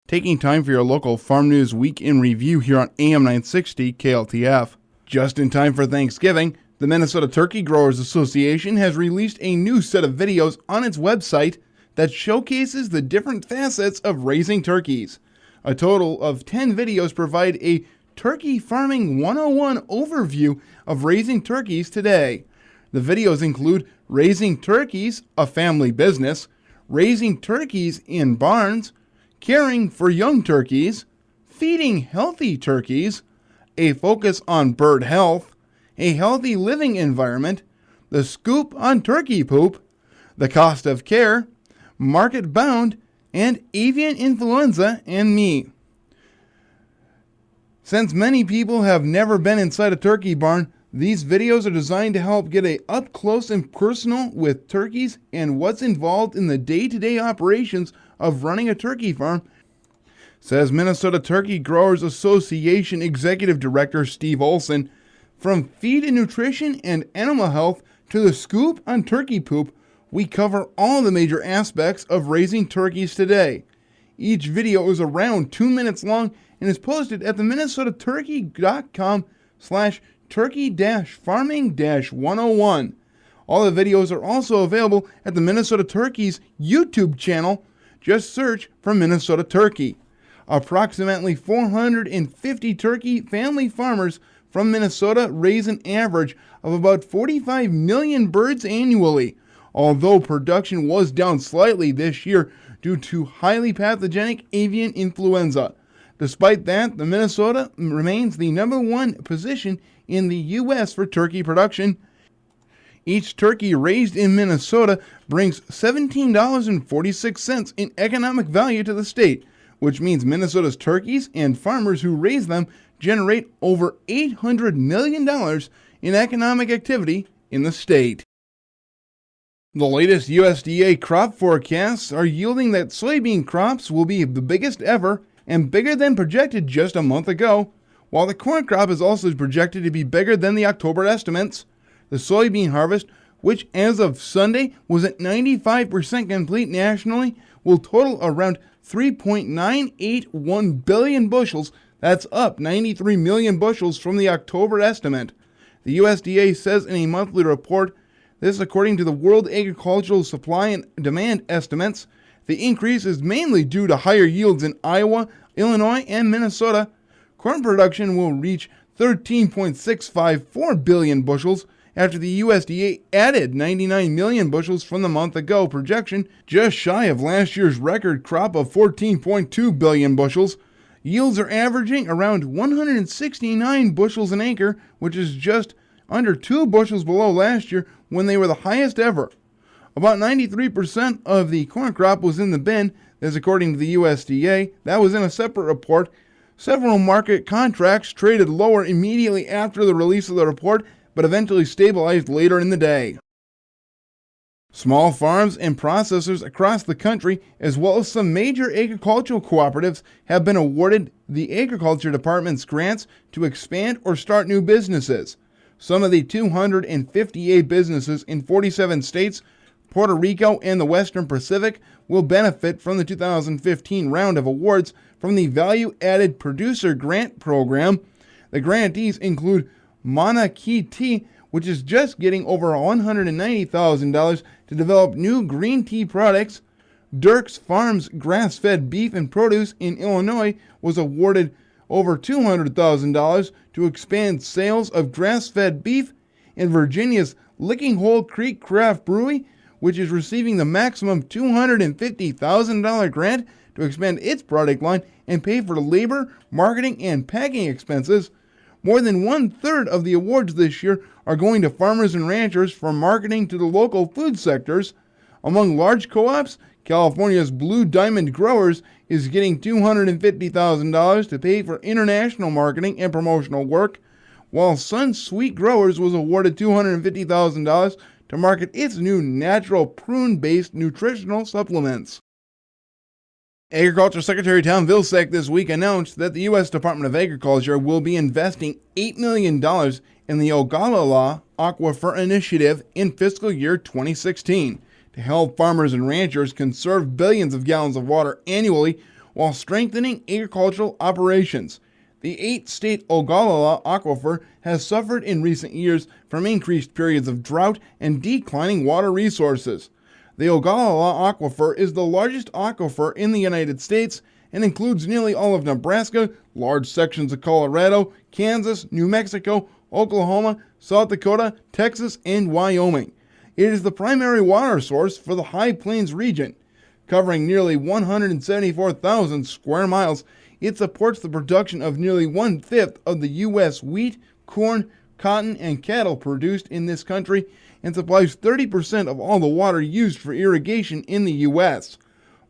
Taking time for your local Farm News Week in Review here on AM 960 KLTF. Just in time for Thanksgiving, the Minnesota Turkey Growers Association has released a new set of videos on its website that showcases the different facets of raising turkeys. A total of 10 videos provide a Turkey Farming 101 overview of raising turkeys today. The videos include raising turkeys, a family business, raising turkeys in barns, caring for young turkeys, feeding healthy turkeys, a focus on bird health, a healthy living environment, the scoop on turkey poop, the cost of care, market bound, and avian influenza and me. Since many people have never been inside a turkey barn, these videos are designed to help get a up close and personal with turkeys and what's involved in the day-to-day operations of running a turkey farm, says Minnesota Turkey Growers Association Executive Director Steve Olson. From feed and nutrition and animal health to the scoop on turkey poop, we cover all the major aspects of raising turkeys today. Each video is around 2 minutes long and is posted at the minnesotaturkey.com/turkey-farming-101. All the videos are also available at the Minnesota Turkey's YouTube channel. Just search for Minnesota Turkey. Approximately 450 turkey family farmers from Minnesota raise an average of about 45 million birds annually, although production was down slightly this year due to highly pathogenic avian influenza. Despite that, the Minnesota remains the #1 position in the U.S. for turkey production. Each turkey raised in Minnesota brings $17.46 in economic value to the state, which means Minnesota's turkeys and farmers who raise them generate over $800 million in economic activity in the state. The latest USDA crop forecasts are yielding that soybean crops will be the biggest ever and bigger than projected just a month ago, while the corn crop is also projected to be bigger than the October estimates. The soybean harvest, which as of Sunday was at 95% complete nationally, will total around 3.981 billion bushels. That's up 93 million bushels from the October estimate. The USDA says in a monthly report, this according to the World Agricultural Supply and Demand estimates. The increase is mainly due to higher yields in Iowa, Illinois, and Minnesota. Corn production will reach 13.654 billion bushels after the USDA added 99 million bushels from the month ago projection, just shy of last year's record crop of 14.2 billion bushels. Yields are averaging around 169 bushels an acre, which is just under 2 bushels below last year when they were the highest ever. About 93% of the corn crop was in the bin, as according to the USDA. That was in a separate report. Several market contracts traded lower immediately after the release of the report, but eventually stabilized later in the day. Small farms and processors across the country, as well as some major agricultural cooperatives, have been awarded the Agriculture Department's grants to expand or start new businesses. Some of the 258 businesses in 47 states, Puerto Rico, and the Western Pacific will benefit from the 2015 round of awards from the Value Added Producer Grant Program. The grantees include Mauna Kea Tea, which is just getting over $190,000 to develop new green tea products. Dirk's Farms grass-fed beef and produce in Illinois was awarded over $200,000 to expand sales of grass-fed beef. And Virginia's Licking Hole Creek Craft Brewery, which is receiving the maximum $250,000 grant to expand its product line and pay for labor, marketing, and packing expenses. More than 1/3 of the awards this year are going to farmers and ranchers from marketing to the local food sectors. Among large co-ops, California's Blue Diamond Growers is getting $250,000 to pay for international marketing and promotional work, while Sun Sweet Growers was awarded $250,000 to market its new natural prune-based nutritional supplements. Agriculture Secretary Tom Vilsack this week announced that the U.S. Department of Agriculture will be investing $8 million in the Ogallala Aquifer Initiative in fiscal year 2016 to help farmers and ranchers conserve billions of gallons of water annually while strengthening agricultural operations. The 8-state Ogallala Aquifer has suffered in recent years from increased periods of drought and declining water resources. The Ogallala Aquifer is the largest aquifer in the United States and includes nearly all of Nebraska, large sections of Colorado, Kansas, New Mexico, Oklahoma, South Dakota, Texas, and Wyoming. It is the primary water source for the High Plains region. Covering nearly 174,000 square miles, it supports the production of nearly 1/5 of the U.S. wheat, corn, cotton, and cattle produced in this country and supplies 30% of all the water used for irrigation in the U.S.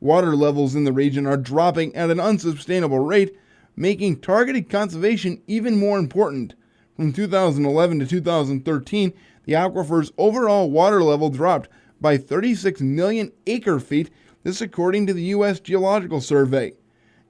Water levels in the region are dropping at an unsustainable rate, making targeted conservation even more important. From 2011 to 2013, the aquifer's overall water level dropped by 36 million acre-feet, this according to the U.S. Geological Survey.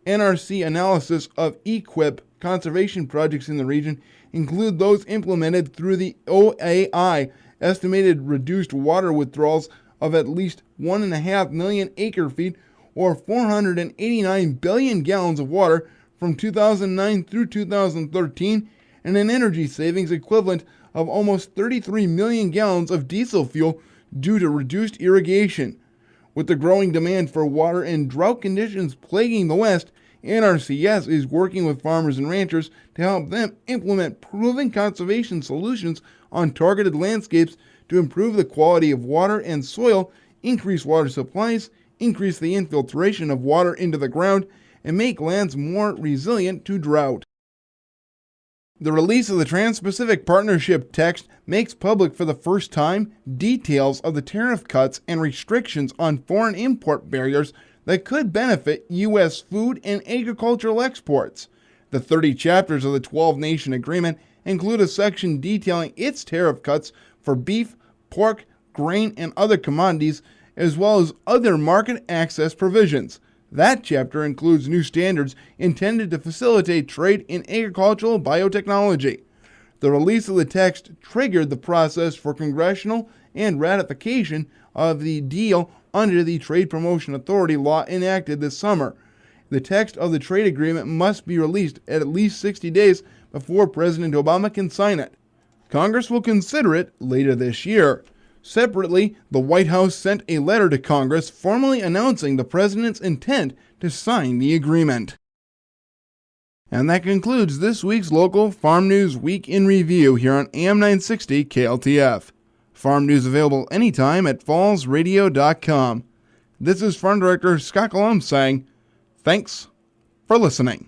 NRC analysis of EQIP conservation projects in the region include those implemented through the OAI, estimated reduced water withdrawals of at least 1.5 million acre-feet or 489 billion gallons of water from 2009 through 2013, and an energy savings equivalent of almost 33 million gallons of diesel fuel due to reduced irrigation. With the growing demand for water and drought conditions plaguing the West, NRCS is working with farmers and ranchers to help them implement proven conservation solutions on targeted landscapes to improve the quality of water and soil, increase water supplies, increase the infiltration of water into the ground, and make lands more resilient to drought. The release of the Trans-Pacific Partnership text makes public for the first time details of the tariff cuts and restrictions on foreign import barriers that could benefit U.S. food and agricultural exports. The 30 chapters of the 12-nation agreement include a section detailing its tariff cuts for beef, pork, grain, and other commodities, as well as other market access provisions. That chapter includes new standards intended to facilitate trade in agricultural biotechnology. The release of the text triggered the process for congressional and ratification of the deal under the Trade Promotion Authority law enacted this summer. The text of the trade agreement must be released at least 60 days before President Obama can sign it. Congress will consider it later this year. Separately, the White House sent a letter to Congress formally announcing the president's intent to sign the agreement. And that concludes this week's local Farm News Week in Review here on AM 960 KLTF. Farm news available anytime at fallsradio.com. This is Farm Director Scott Colum saying, thanks for listening.